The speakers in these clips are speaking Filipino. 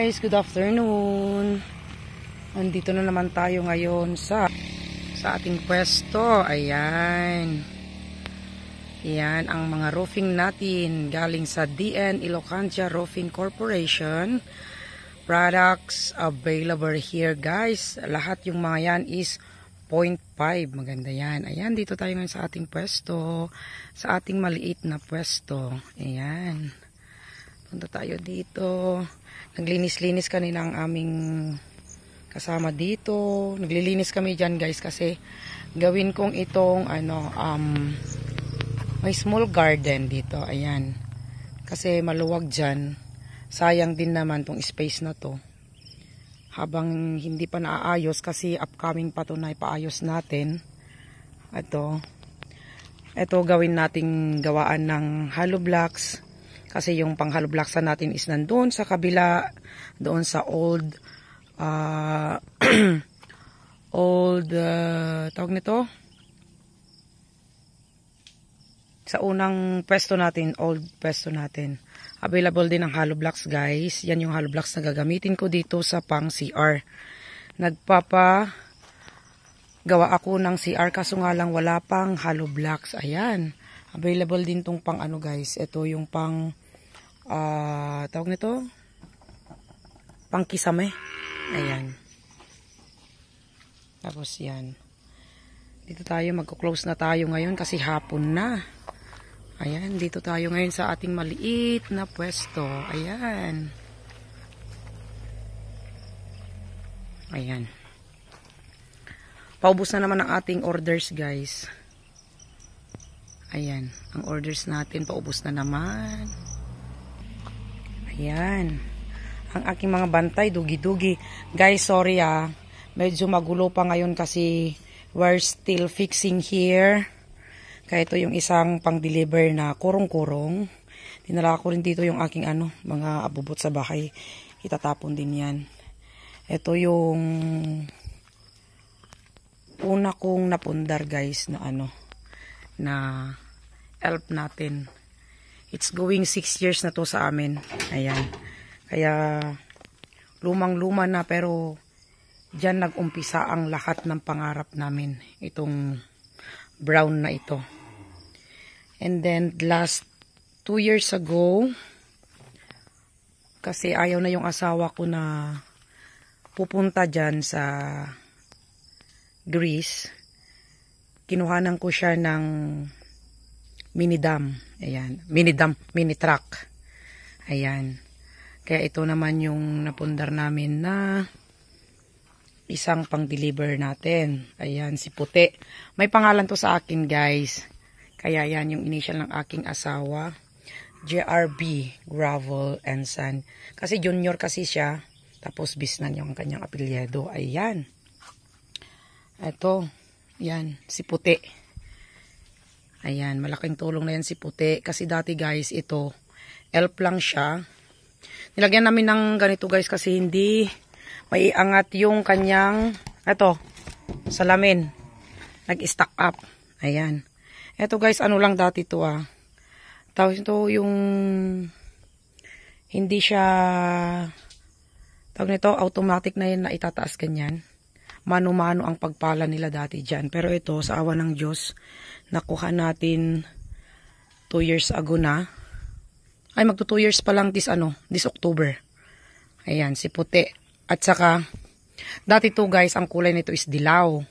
guys, good afternoon. Andito na naman tayo ngayon sa ating pwesto. Ayan. Yan ang mga roofing natin galing sa DN Ilocantia Roofing Corporation. Products available here guys. Lahat yung mga yan is 0.5. Maganda yan. Ayan, dito tayo ngayon sa ating pwesto. Sa ating maliit na pwesto. Ayan. Punta tayo dito. Naglinis-linis kanina ang aming kasama dito. Naglilinis kami dyan guys kasi gawin kong itong may small garden dito. Ayan. Kasi maluwag dyan. Sayang din naman tong space na to. Habang hindi pa naaayos kasi upcoming pa to na ipaayos natin. Ito gawin nating gawaan ng hollow blocks. Kasi yung pang hollow blocks natin is nandun sa kabila, doon sa tawag nito? Sa unang pwesto natin, old pwesto natin. Available din ang hollow blocks guys. Yan yung hollow blocks na gagamitin ko dito sa pang CR. Gawa ako ng CR kaso nga lang wala pang hollow blocks. Ayan. Available din tong pang guys. Ito yung pang tawag nito? Pang kisame. Ayan. Tapos yan. Dito tayo magko-close na tayo ngayon kasi hapon na. Ayan, dito tayo ngayon sa ating maliit na pwesto. Ayan. Ayan. Paubos na naman ang ating orders guys. Ayan, ang orders natin paubos na naman. Ayan. Ang aking mga bantay, dugi-dugi. Guys, sorry medyo magulo pa ngayon kasi we're still fixing here. Kaya ito yung isang pang-deliver na kurong-kurong. Dinala ko rin dito yung aking mga abubot sa bahay. Itatapon din yan. Ito yung una kong napundar guys na elf natin. It's going 6 years na to sa amin. Ayan. Kaya lumang-luma na pero dyan nag-umpisa ang lahat ng pangarap namin. Itong brown na ito. And then last 2 years ago kasi ayaw na yung asawa ko na pupunta dyan sa Greece. Kinuhanan ko siya ng mini dam. Ayan. Mini truck. Ayan. Kaya ito naman yung napundar namin na isang pang-deliver natin. Ayan, si Puti. May pangalan to sa akin guys. Kaya yan yung initial ng aking asawa. JRB, Gravel and Sand. Kasi junior kasi siya. Tapos Bisnan yung kanyang apelyido. Ayan. Ito. Yan, si Puti. Ayan, malaking tulong na yan si Puti. Kasi dati guys, ito, elf lang siya. Nilagyan namin ng ganito guys kasi hindi maiangat yung kanyang, salamin. Nag-stack up. Ayan. Ito guys, lang dati to Tapos ito yung, hindi siya, tawag nito, automatic na yun na itataas ganyan. Mano-mano ang pagpala nila dati dyan. Pero ito, sa awa ng Diyos, nakuha natin 2 years ago na. Ay, magto 2 years pa lang this October. Ayan, si Puti. At saka, dati to guys, ang kulay nito is dilaw.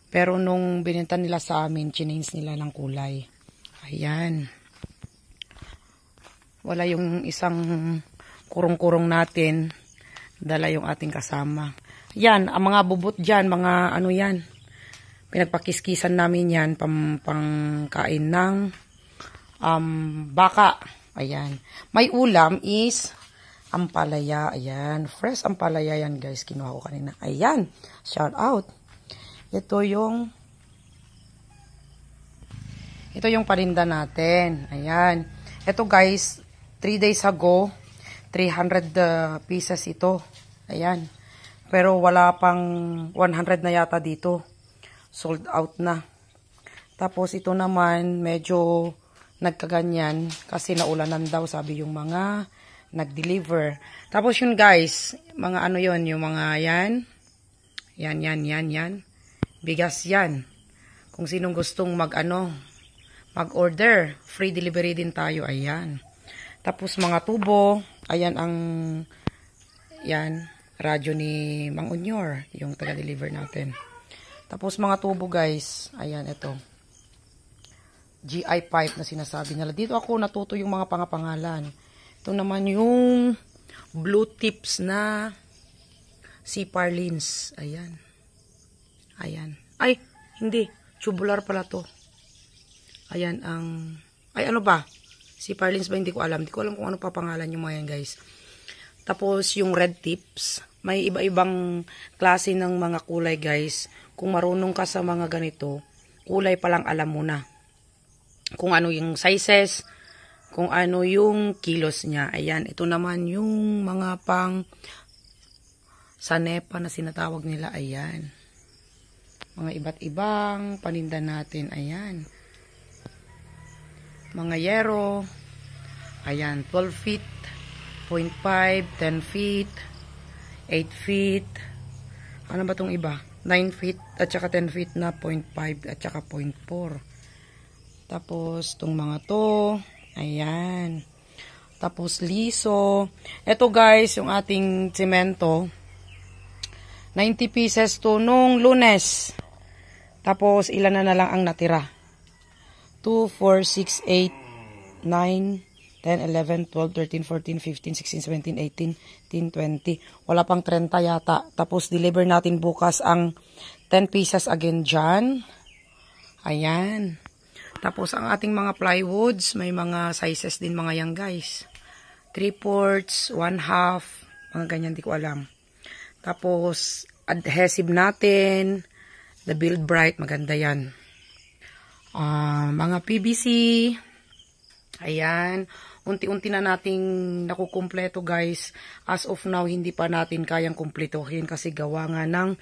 Pero nung binenta nila sa amin, change nila ng kulay. Ayan. Wala yung isang kurong-kurong natin. Dala yung ating kasama. Yan, ang mga bubot dyan, mga yan. Pinagpakiskisan namin yan, pangkain ng baka. Ayan. May ulam is ampalaya. Ayan. Fresh ampalaya yan guys. Kinuha ko kanina. Ayan. Shout out. Ito yung paninda natin. Ayan. Ito guys, 3 days ago, 300 pieces ito. Ayan. Pero wala pang 100 na yata dito. Sold out na. Tapos ito naman, medyo nagkaganyan kasi naulanan daw sabi yung mga nag-deliver. Tapos yun guys, mga ano yun, yung mga yan. Yan. Bigas yan. Kung sinong gustong mag-order, free delivery din tayo, ayan. Tapos mga tubo, ayan ang, yan, radyo ni Mang Unyor, yung taga-deliver natin. Tapos mga tubo guys, ayan, ito. GI pipe na sinasabi nila. Dito ako natuto yung mga pangapangalan. Ito naman yung blue tips na CPAR lens. Ayan. Ay, hindi. Tubular pala to. Ayan ang... Ay, ano ba? CPAR lens ba? Hindi ko alam. Hindi ko alam kung ano pa pangalan yung mga yan, guys. Tapos, yung red tips. May iba-ibang klase ng mga kulay, guys. Kung marunong ka sa mga ganito, kulay pa lang alam mo na. Kung ano yung sizes, kung ano yung kilos niya. Ayan, ito naman yung mga pang sanepa na sinatawag nila. Ayan. Mga iba't ibang paninda natin. Ayan. Mga yero. Ayan, 12 feet, 0.5, 10 feet, 8 feet. Ano ba tong iba? 9 feet at saka 10 feet na 0.5 at saka 0.4. Tapos, itong mga to. Ayan. Tapos, liso. Ito guys, yung ating semento. 90 pieces to nung Lunes. Tapos, ilan na lang ang natira. 2, 4, 6, 8, 9, 10, 11, 12, 13, 14, 15, 16, 17, 18, 19, 20. Wala pang 30 yata. Tapos, deliver natin bukas ang 10 pieces again dyan. Ayan. Tapos, ang ating mga plywoods, may mga sizes din mga yan, guys. 3/4, 1/2, mga ganyan, di ko alam. Tapos, adhesive natin, the Build Bright, maganda yan. Mga PVC, ayan. Unti-unti na nating nakukumpleto, guys. As of now, hindi pa natin kayang kumpletohin kasi gawa nga ng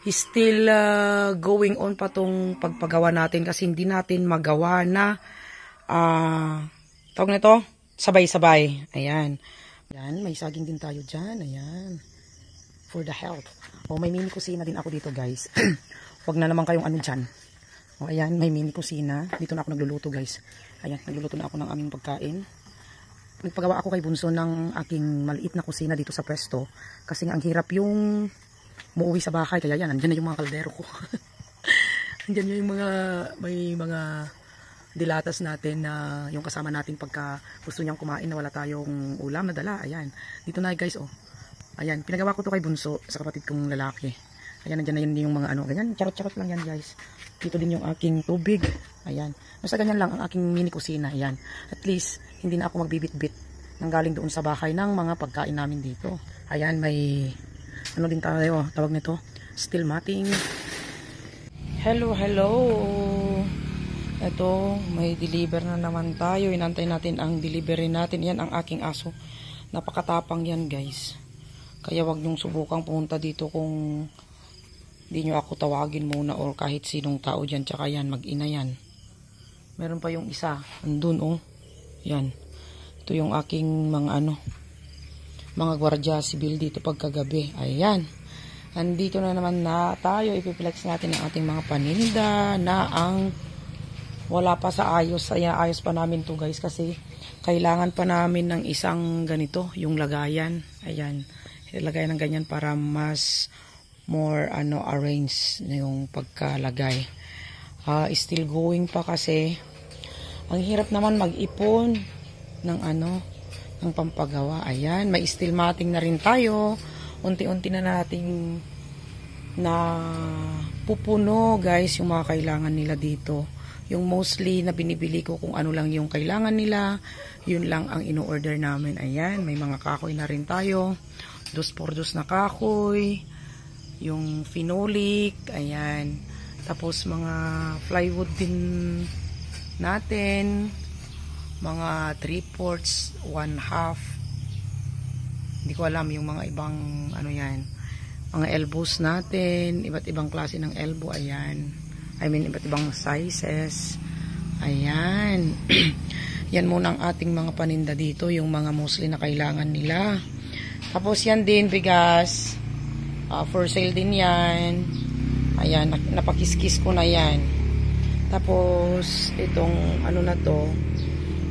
still going on pa tong pagpagawa natin kasi hindi natin magawa na tawag nito, sabay-sabay. Ayan. Ayan, may saging din tayo dyan. Ayan. For the health. May mini kusina din ako dito, guys. Huwag na naman kayong ano dyan. Ayan, may mini kusina. Dito na ako nagluluto, guys. Ayan, nagluluto na ako ng aming pagkain. Nagpagawa ako kay Bunso ng aking maliit na kusina dito sa pwesto. Kasi nga ang hirap yung muuwi sa bahay, kaya yan, andyan na yung mga kaldero ko. Andyan yung mga, may mga dilatas natin na yung kasama natin pagka gusto niyang kumain na wala tayong ulam na dala. Ayan, dito na guys, ayan, pinagawa ko to kay Bunso sa kapatid kong lalaki. Ayan, andyan na yun yung mga ano, ganyan, charot-charot lang yan guys. Dito din yung aking tubig. Ayan, basta ganyan lang ang aking mini kusina. Ayan, at least hindi na ako magbibit-bit nang galing doon sa bahay ng mga pagkain namin dito. Ayan, may ano din tayo, tawag nito, steel matting. Hello. Ito, may deliver na naman tayo. Inantay natin ang delivery natin. Yan ang aking aso. Napakatapang yan, guys. Kaya wag niyong subukang pumunta dito kung hindi nyo ako tawagin muna or kahit sinong tao dyan. Tsaka yan, mag-ina yan. Meron pa yung isa. Andun, Yan. Ito yung aking mga gwardiya sibil dito pagkagabi. Ayan. Andito na naman na tayo. Ipiplex natin ang ating mga paninda na ang wala pa sa ayos. Ayan, ayos pa namin to guys kasi kailangan pa namin ng isang ganito, yung lagayan. Ayan. Lagayan ng ganyan para mas more arrange na yung pagkalagay. Still going pa kasi ang hirap naman mag-ipon ng ng pampagawa. Ayan, may steel matting na rin tayo. Unti-unti na nating na pupuno guys yung mga kailangan nila dito. Yung mostly na binibili ko kung ano lang yung kailangan nila, yun lang ang ino-order namin. Ayan, may mga kahoy na rin tayo. 2x2 na kahoy. Yung phenolic. Ayan. Tapos mga plywood din natin. Mga 3/4, 1/2. Hindi ko alam yung mga ibang yan. Mga elbows natin, iba't ibang klase ng elbow, ayan. I mean, iba't ibang sizes. Ayan. Yan muna ang ating mga paninda dito, yung mga mostly na kailangan nila. Tapos yan din, bigas. For sale din yan. Ayan, napakiskis ko na yan. Tapos, itong ano na to,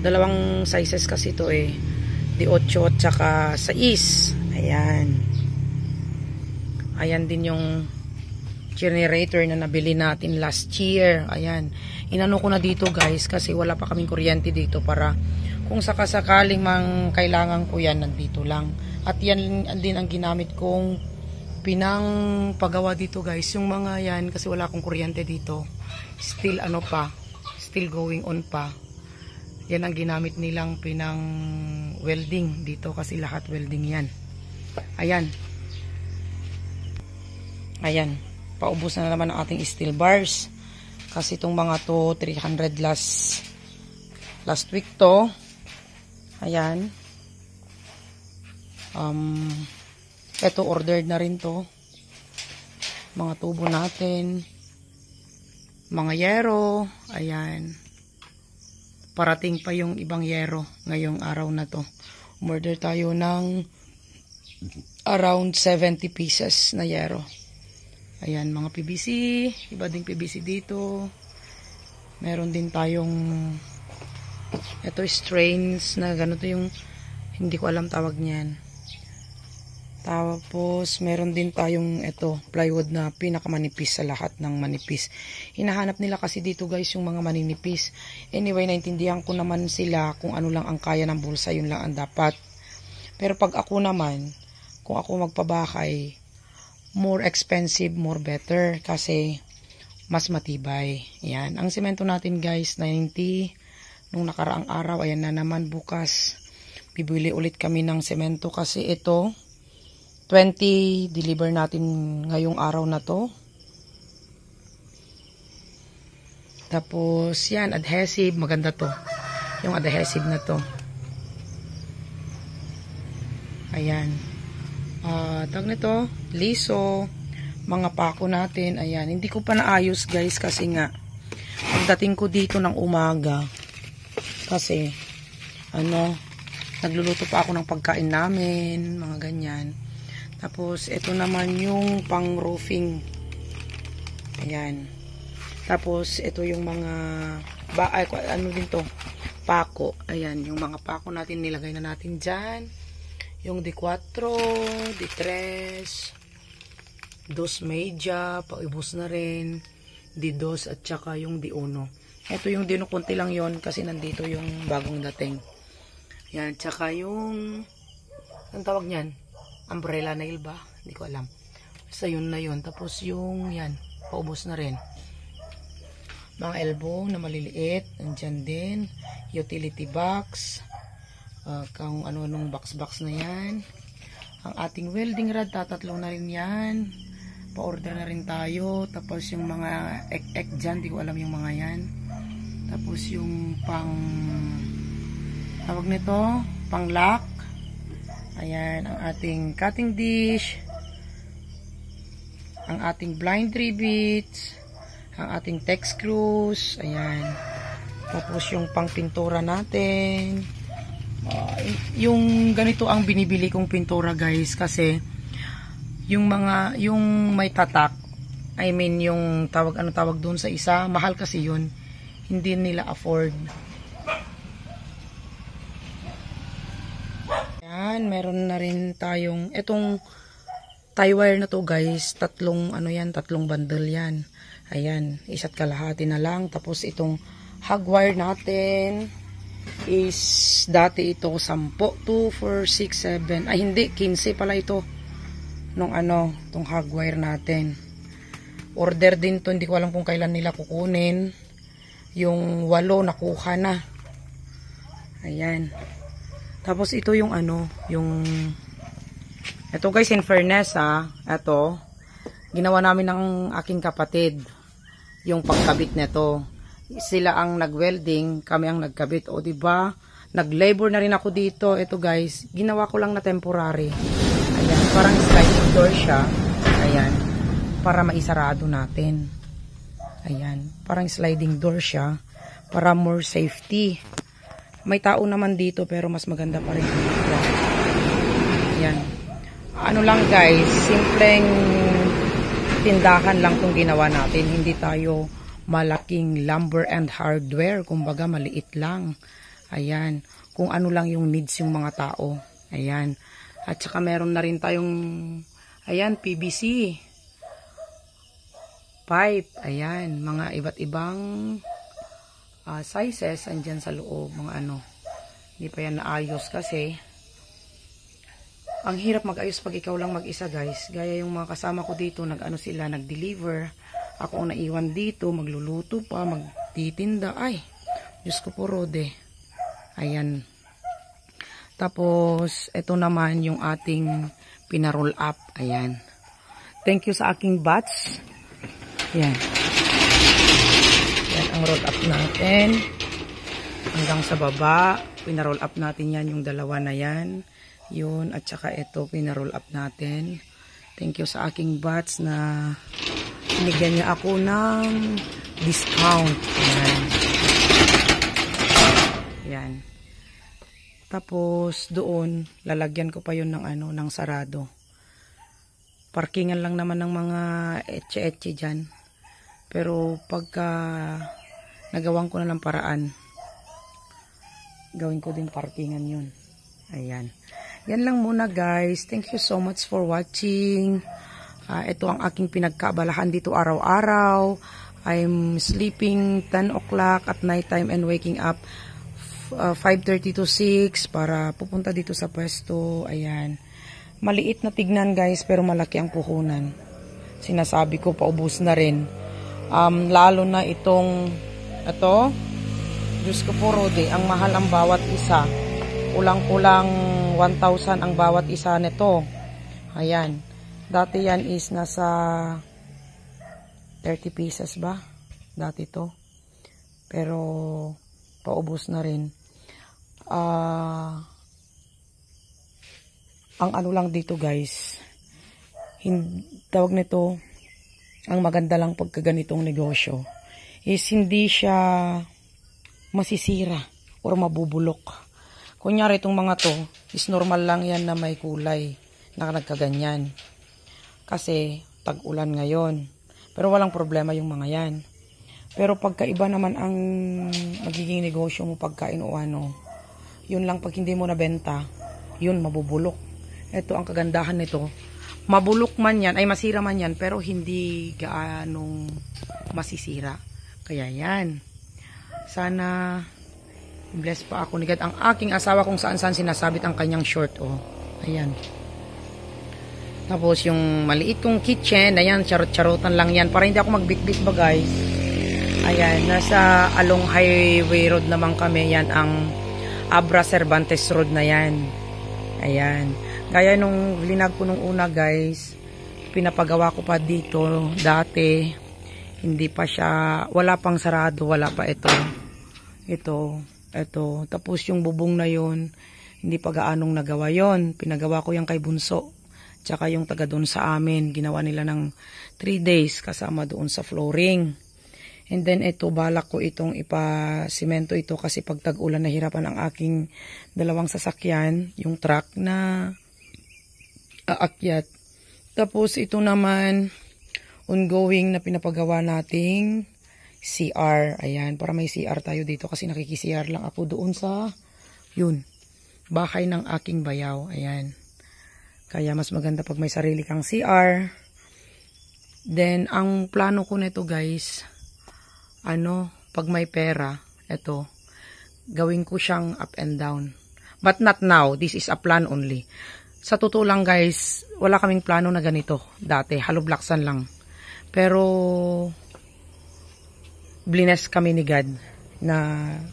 dalawang sizes kasi to eh. Di 8 at saka 6. Ayan. Ayan din yung generator na nabili natin last year. Ayan. Inano ko na dito guys kasi wala pa kaming kuryente dito para kung sakasakaling mang kailangan ko yan, nandito lang. At yan din ang ginamit kong pinang pagawa dito guys. Yung mga yan kasi wala akong kuryente dito. Still ano pa. Still going on pa. Yan ang ginamit nilang pinang welding dito kasi lahat welding yan. Ayan. Ayan. Paubos na naman ang ating steel bars. Kasi itong mga to 300 last week to. Ayan. Ito ordered na rin to. Mga tubo natin. Mga yero. Ayan. Parating pa yung ibang yero ngayong araw na to. Umorder tayo ng around 70 pieces na yero. Ayan, mga PVC. Iba ding PVC dito. Meron din tayong ito strains na ganito yung hindi ko alam tawag niyan. Tapos meron din tayong ito plywood na pinakamanipis sa lahat ng manipis. Hinahanap nila kasi dito guys yung mga maninipis. Anyway, naintindihan ko naman sila kung ano lang ang kaya ng bulsa, yun lang ang dapat. Pero pag ako naman, kung ako magpabahay, more expensive, more better kasi mas matibay. Yan. Ang semento natin guys, 90. Nung nakaraang araw, ayan na naman bukas. Bibili ulit kami ng semento kasi ito, 20 deliver natin ngayong araw na to. Tapos yan, adhesive. Maganda to. Yung adhesive na to. Ayan. Tawag nito, liso, mga pako natin, ayan, hindi ko pa naayos guys kasi nga, pagdating ko dito ng umaga, kasi, nagluluto pa ako ng pagkain namin, mga ganyan, tapos, ito naman yung pang roofing, ayan, tapos, ito yung mga, din to, pako, ayan, yung mga pako natin, nilagay na natin dyan, yung D4, D3, dos media, paubos na rin, D2 at saka yung D1. Ito yung D1, konti lang yon kasi nandito yung bagong dating. Yan, tsaka yung, ang tawag niyan? Umbrella nail ba? Hindi ko alam. Basta yun na yun. Tapos yung, yan, paubos na rin. Mga elbow na maliliit, andyan din. Utility box. Kung ano-anong box-box na yan. Ang ating welding rod, tatatlo na rin yan. Pa-order na rin tayo. Tapos yung mga ek-ek dyan, di ko alam yung mga yan. Tapos yung pang, tawag nito, pang lock. Ayan, ang ating cutting dish. Ang ating blind rivets. Ang ating tech screws. Ayan. Tapos yung pang pintura natin. Yung ganito ang binibili kong pintura guys kasi yung may tatak, I mean yung tawag doon sa isa, mahal kasi yun, hindi nila afford. Yan, meron na rin tayong etong tie wire na to guys, tatlong bundle yan. Ayan, isa't kalahati na lang. Tapos itong hog wire natin is dati ito 10, 2, 4, 6, 7, ay hindi, 15 pala ito nung itong hog wire natin. Order din to, hindi ko alam kung kailan nila kukunin. Yung 8 nakuha na. Ayan. Tapos ito yung ito guys, in fairness ito ginawa namin ng aking kapatid yung pagkabit nito. Sila ang nag-welding, kami ang nagkabit. O diba, nag-labor na rin ako dito. Ito guys, ginawa ko lang na temporary. Ayan, parang sliding door siya. Ayan, para maisarado natin. Ayan, parang sliding door siya para more safety. May tao naman dito pero mas maganda pa rin. Ayan. Ano lang guys, simpleng tindahan lang tong ginawa natin. Hindi tayo malaking lumber and hardware. Kumbaga maliit lang. Ayan. Kung ano lang yung needs yung mga tao. Ayan. At saka meron na rin tayong, ayan, PVC pipe. Ayan. Mga iba't ibang sizes. Andyan sa loob. Mga ano. Hindi pa yan naayos kasi ang hirap mag-ayos pag ikaw lang mag-isa guys. Gaya yung mga kasama ko dito, nag-ano sila, nag-deliver. Ako ang naiwan dito, magluluto pa, magtitinda. Ay, Diyos ko po Rode. Ayan. Tapos, ito naman yung ating pinaroll up. Ayan. Thank you sa aking batch. Ayan. Ayan ang roll up natin. Hanggang sa baba. Pinaroll up natin yan, yung dalawa na yan. Yun, at saka ito, pinaroll up natin. Thank you sa aking batch na binigyan niya ako ng discount. Ayan. Ayan. Tapos, doon, lalagyan ko pa yun ng ano, ng sarado. Parkingan lang naman ng mga etche-etche dyan. Pero, pagka nagawan ko na ng paraan, gawin ko din parkingan yun. Ayan. Yan lang muna guys. Thank you so much for watching. Ito ang aking pinagkaabalahan dito araw-araw. I'm sleeping 10 o'clock at night time and waking up 5:30 to 6 para pupunta dito sa pwesto. Ayan. Maliit na tignan guys pero malaki ang puhunan. Sinasabi ko paubos na rin. Lalo na itong ito. Diyos ko po Rode, ang mahal ang bawat isa. Kulang-kulang 1,000 ang bawat isa nito. Ayan. Dati yan is nasa 30 pieces ba? Dati to. Pero paubos na rin. Ang ano lang dito guys. Tawag nito, ang maganda lang pagka ganitong negosyo is hindi siya masisira or mabubulok. Kunyari itong mga to, is normal lang yan na may kulay na nagkaganyan. Kasi tag-ulan ngayon. Pero walang problema yung mga yan. Pero pagkaiba naman ang magiging negosyo mo pagkain o ano, yun lang pag hindi mo nabenta, yun mabubulok. Ito ang kagandahan nito. Mabulok man yan, ay masira man yan, pero hindi gaanong masisira. Kaya yan. Sana bless pa ako ni God. Ang aking asawa kung saan-saan sinasabit ang kanyang short. Oh. Ayan. Tapos yung maliit kong kitchen. Ayan, charot-charotan lang yan. Para hindi ako magbitbit ba guys. Ayan, nasa Along Highway Road naman kami. Yan ang Abra Cervantes Road na yan. Ayan. Gaya nung linag ko nung una guys. Pinapagawa ko pa dito dati. Hindi pa siya, wala pang sarado. Wala pa ito. Ito, tapos yung bubong na yon hindi pa gaanong nagawa yon. Pinagawa ko yung kay Bunso. Tsaka yung taga doon sa amin, ginawa nila ng 3 days kasama doon sa flooring. And then ito, balak ko itong ipa-simento ito kasi pag tag-ulan nahirapan ang aking dalawang sasakyan, yung truck na aakyat. Tapos ito naman, ongoing na pinapagawa nating CR. Ayan, para may CR tayo dito kasi nakiki-CR lang ako doon sa yun, bahay ng aking bayaw. Ayan. Kaya mas maganda pag may sarili kang CR. Then, ang plano ko nito guys, pag may pera, ito, gawin ko siyang up and down. But not now. This is a plan only. Sa totoo lang guys, wala kaming plano na ganito. Dati, haloblaksan lang. Pero bless kami ni God na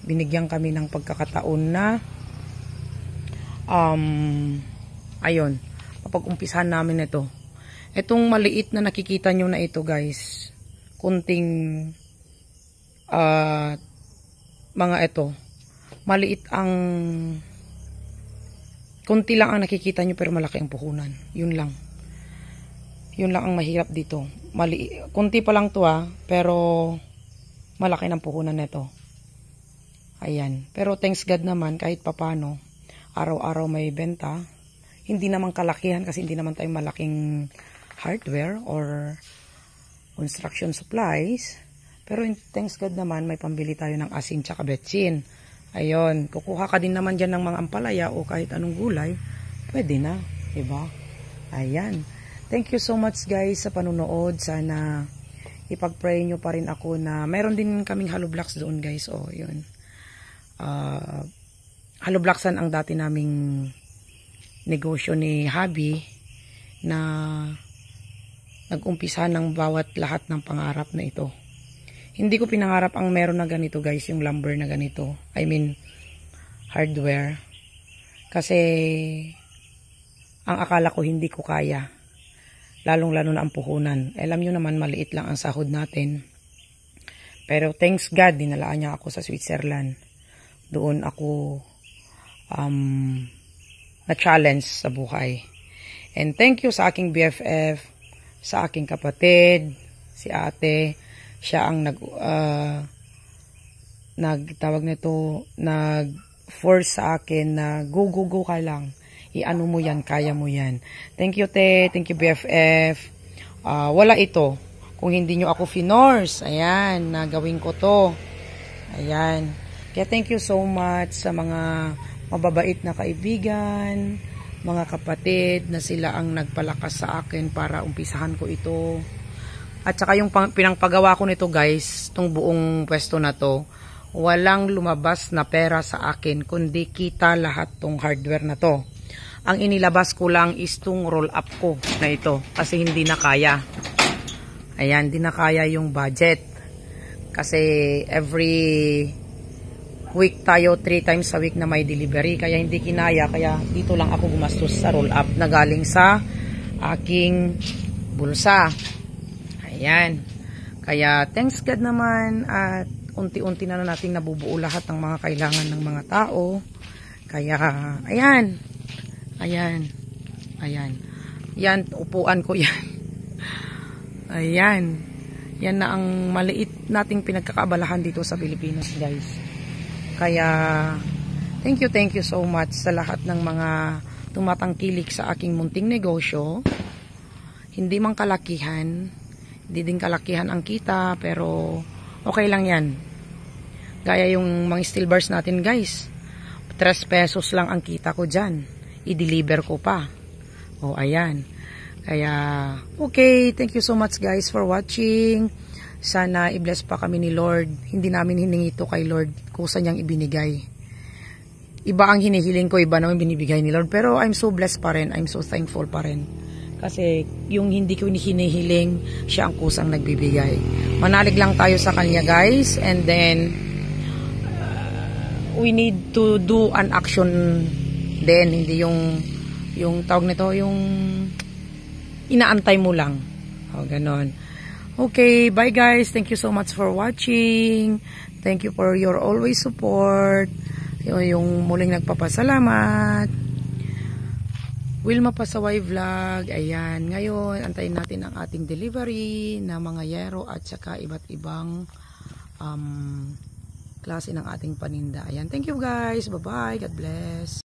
binigyan kami ng pagkakataon na ayun, mapag-umpisahan namin ito. Itong maliit na nakikita nyo na ito guys, kunting mga ito, maliit ang kunti lang ang nakikita nyo pero malaki ang puhunan. Yun lang ang mahirap dito. Kunti pa lang to pero malaki ng puhunan nito. Ayan. Pero thanks God naman, kahit papano, araw-araw may benta. Hindi naman kalakihan kasi hindi naman tayo malaking hardware or construction supplies. Pero thanks God naman, may pambili tayo ng asin tsaka betsin. Ayun, kukuha ka din naman dyan ng mga ampalaya o kahit anong gulay, pwede na, diba? Ayan. Thank you so much guys sa panunood. Sana ipag-pray nyo pa rin ako na meron din kaming hollow blocks doon guys. O, yun. Hollow blocksan ang dati naming negosyo ni Habi na nag-umpisa ng bawat lahat ng pangarap na ito. Hindi ko pinangarap ang meron na ganito guys, yung lumber na ganito. I mean, hardware. Kasi, ang akala ko hindi ko kaya. Lalong-lalo na ang puhunan. Alam nyo naman, maliit lang ang sahod natin. Pero thanks God, dinalaan niya ako sa Switzerland. Doon ako na-challenge sa buhay. And thank you sa aking BFF, sa aking kapatid, si ate. Siya ang nag-force sa akin na go ka lang. I-ano mo yan, kaya mo yan. Thank you te, thank you BFF. Wala ito kung hindi nyo ako finors. Ayan, nagawin ko to. Ayan. Kaya thank you so much sa mga mababait na kaibigan, mga kapatid na sila ang nagpalakas sa akin para umpisahan ko ito. At saka yung pinangpagawa ko nito guys, itong buong pwesto na to, walang lumabas na pera sa akin, kundi kita lahat tong hardware na to. Ang inilabas ko lang is tong roll up ko na ito, kasi hindi na kaya. Ayan, hindi na kaya yung budget. Kasi every week tayo, 3 times a week na may delivery, kaya hindi kinaya, kaya dito lang ako gumastos sa roll up na galing sa aking bulsa. Ayan, kaya thanks God naman at unti-unti na nating nabubuo lahat ng mga kailangan ng mga tao. Kaya ayan, yan, upuan ko yan. Ayan, yan na ang maliit nating pinagkakaabalahan dito sa Pilipinas guys. Kaya, thank you so much sa lahat ng mga tumatangkilik sa aking munting negosyo. Hindi man kalakihan, hindi din kalakihan ang kita, pero okay lang yan. Gaya yung mga steel bars natin guys, 3 pesos lang ang kita ko dyan. I-deliver ko pa. O, ayan. Kaya, okay, thank you so much guys for watching. Sana i-bless pa kami ni Lord. Hindi namin hiningi ito kay Lord kusa niyang ibinigay. Iba ang hinihiling ko, iba naman binibigay ni Lord. Pero I'm so blessed pa rin. I'm so thankful pa rin. Kasi yung hindi ko hinihiling, siya ang kusang nagbibigay. Manalig lang tayo sa Kanya guys. And then, we need to do an action din. Hindi yung tawag nito, yung inaantay mo lang. O, ganon. Okay, bye guys. Thank you so much for watching. Thank you for your always support. Yung muling nagpapasalamat. Wilma Pasaway Vlog. Ayan, ngayon antayin natin ang ating delivery na mga yero at saka iba't ibang klase ng ating paninda. Ayan, thank you guys. Bye-bye. God bless.